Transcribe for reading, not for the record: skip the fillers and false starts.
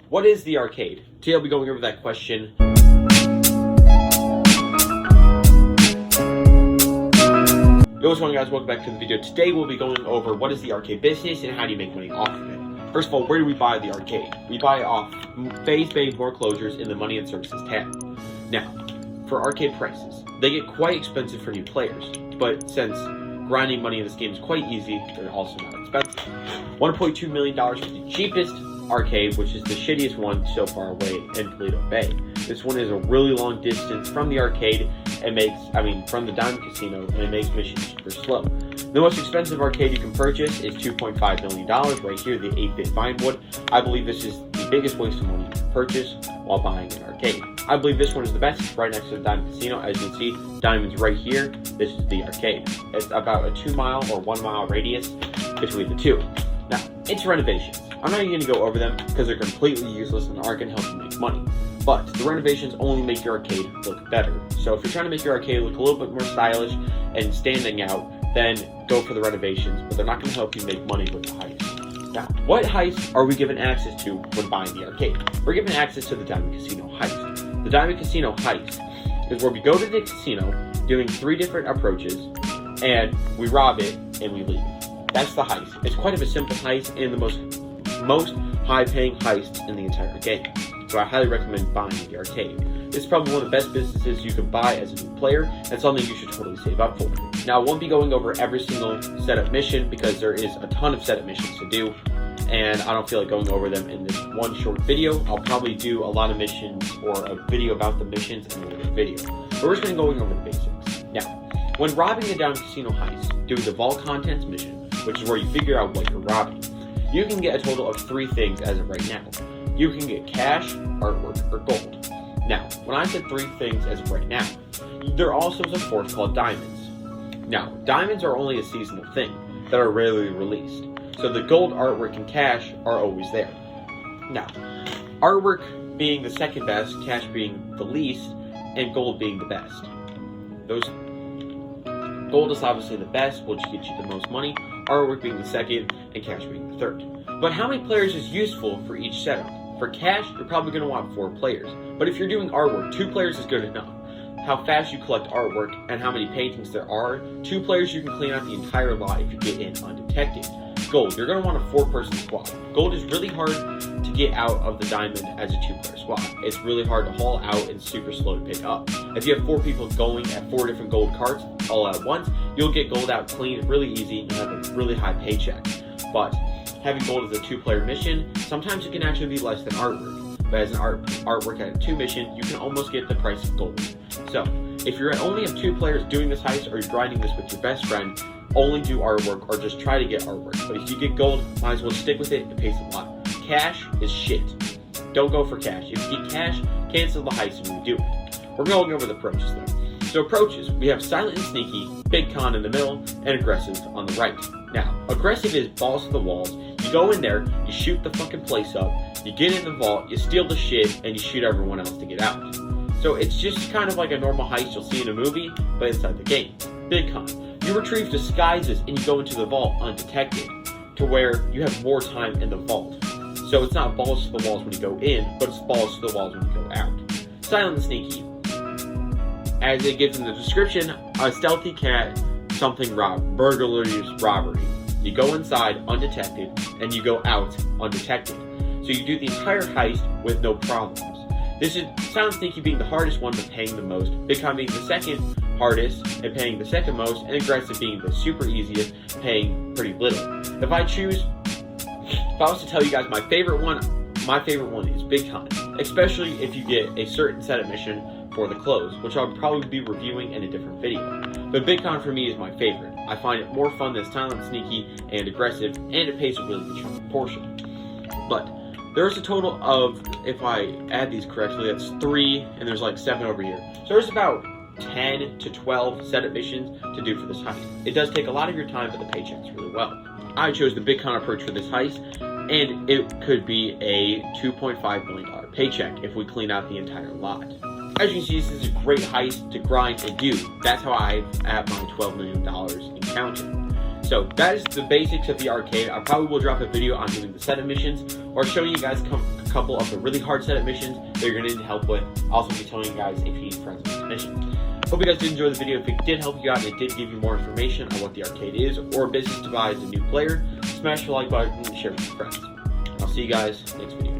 what is the arcade? Today I'll be going over that question. Yo, what's going on, guys? Welcome back to the video. Today we'll be going over what is the arcade business and how do you make money off of it. First of all, where do we buy the arcade? We buy off FaZe Bank Foreclosures in the Money and Services tab. Now, for arcade prices, they get quite expensive for new players, but since grinding money in this game is quite easy, they're also not expensive. $1.2 million for the cheapest arcade, which is the shittiest one so far away in Paleto Bay. This one is a really long distance from the arcade and from the Diamond Casino, and it makes missions super slow. The most expensive arcade you can purchase is $2.5 million, right here, the 8-bit Vinewood. I believe this is the biggest waste of money you can purchase while buying an arcade. I believe this one is the best, right next to the Diamond Casino. As you can see, Diamond's right here, this is the arcade. It's about a 2-mile or 1-mile radius between the two. Now, it's renovations. I'm not even going to go over them because they're completely useless and aren't going to help you make money. But the renovations only make your arcade look better. So if you're trying to make your arcade look a little bit more stylish and standing out, then go for the renovations, but they're not going to help you make money with the heist. Now, what heist are we given access to when buying the arcade? We're given access to the Diamond Casino heist. The Diamond Casino heist is where we go to the casino doing 3 different approaches, and we rob it and we leave. That's the heist. It's quite of a simple heist and the most high-paying heist in the entire game. So I highly recommend buying the arcade. This is probably one of the best businesses you can buy as a new player, and something you should totally save up for. Now, I won't be going over every single setup mission because there is a ton of setup missions to do, and I don't feel like going over them in this one short video. I'll probably do a lot of missions or a video about the missions in a later video. But we're just going to go over the basics. Now, when robbing the Diamond Casino heist, doing the Vault Contents mission, which is where you figure out what you're robbing, you can get a total of 3 things as of right now. You can get cash, artwork, or gold. Now, when I said 3 things as of right now, there also is a 4th called diamonds. Now, diamonds are only a seasonal thing that are rarely released, so the gold, artwork, and cash are always there. Now, artwork being the second best, cash being the least, and gold being the best. Gold is obviously the best, which gets you the most money, artwork being the second, and cash being the third. But how many players is useful for each setup? For cash, you're probably going to want 4 players. But if you're doing artwork, 2 players is good enough. How fast you collect artwork and how many paintings there are, 2 players you can clean out the entire lot if you get in undetected. Gold, you're going to want a 4-person squad. Gold is really hard to get out of the diamond as a 2-player squad. It's really hard to haul out and super slow to pick up. If you have 4 people going at 4 different gold carts all at once, you'll get gold out clean really easy and have a really high paycheck. But having gold as a 2-player mission, sometimes it can actually be less than artwork. But as an artwork at a 2 mission, you can almost get the price of gold. So, if you only have 2 players doing this heist or you're grinding this with your best friend, only do artwork or just try to get artwork. But if you get gold, might as well stick with it, it pays a lot. Cash is shit. Don't go for cash. If you get cash, cancel the heist and redo it. We're going over the approaches though. So approaches, we have silent and sneaky, big con in the middle, and aggressive on the right. Now, aggressive is balls to the walls. You go in there, you shoot the fucking place up, you get in the vault, you steal the shit, and you shoot everyone else to get out. So it's just kind of like a normal heist you'll see in a movie, but inside the game. Big con. You retrieve disguises and you go into the vault undetected, to where you have more time in the vault. So it's not balls to the walls when you go in, but it's balls to the walls when you go out. Silent and sneaky. As it gives in the description, a stealthy cat, burglaries, robbery. You go inside undetected, and you go out undetected. So you do the entire heist with no problems. This is silent sneaky being the hardest one, but paying the most. Big con being the second hardest, and paying the second most, and aggressive being the super easiest, paying pretty little. If I was to tell you guys my favorite one is Big Con. Especially if you get a certain setup mission for the clothes, which I'll probably be reviewing in a different video. But Big Con for me is my favorite. I find it more fun than silent, sneaky, and aggressive, and it pays a really good chunk of portion. But there's a total of, if I add these correctly, that's 3, and there's like 7 over here. So there's about 10 to 12 setup missions to do for this heist. It does take a lot of your time, but the paycheck's really well. I chose the Big Con approach for this heist, and it could be a $2.5 million paycheck if we clean out the entire lot. As you can see, this is a great heist to grind and do. That's how I'm at my $12 million in counting. So that is the basics of the arcade. I probably will drop a video on doing the setup missions or showing you guys a couple of the really hard setup missions that you're going to need help with. I'll also be telling you guys if you need friends with this mission. Hope you guys did enjoy the video. If it did help you out and it did give you more information on what the arcade is or a business to buy as a new player, smash the like button and share with your friends. I'll see you guys next video.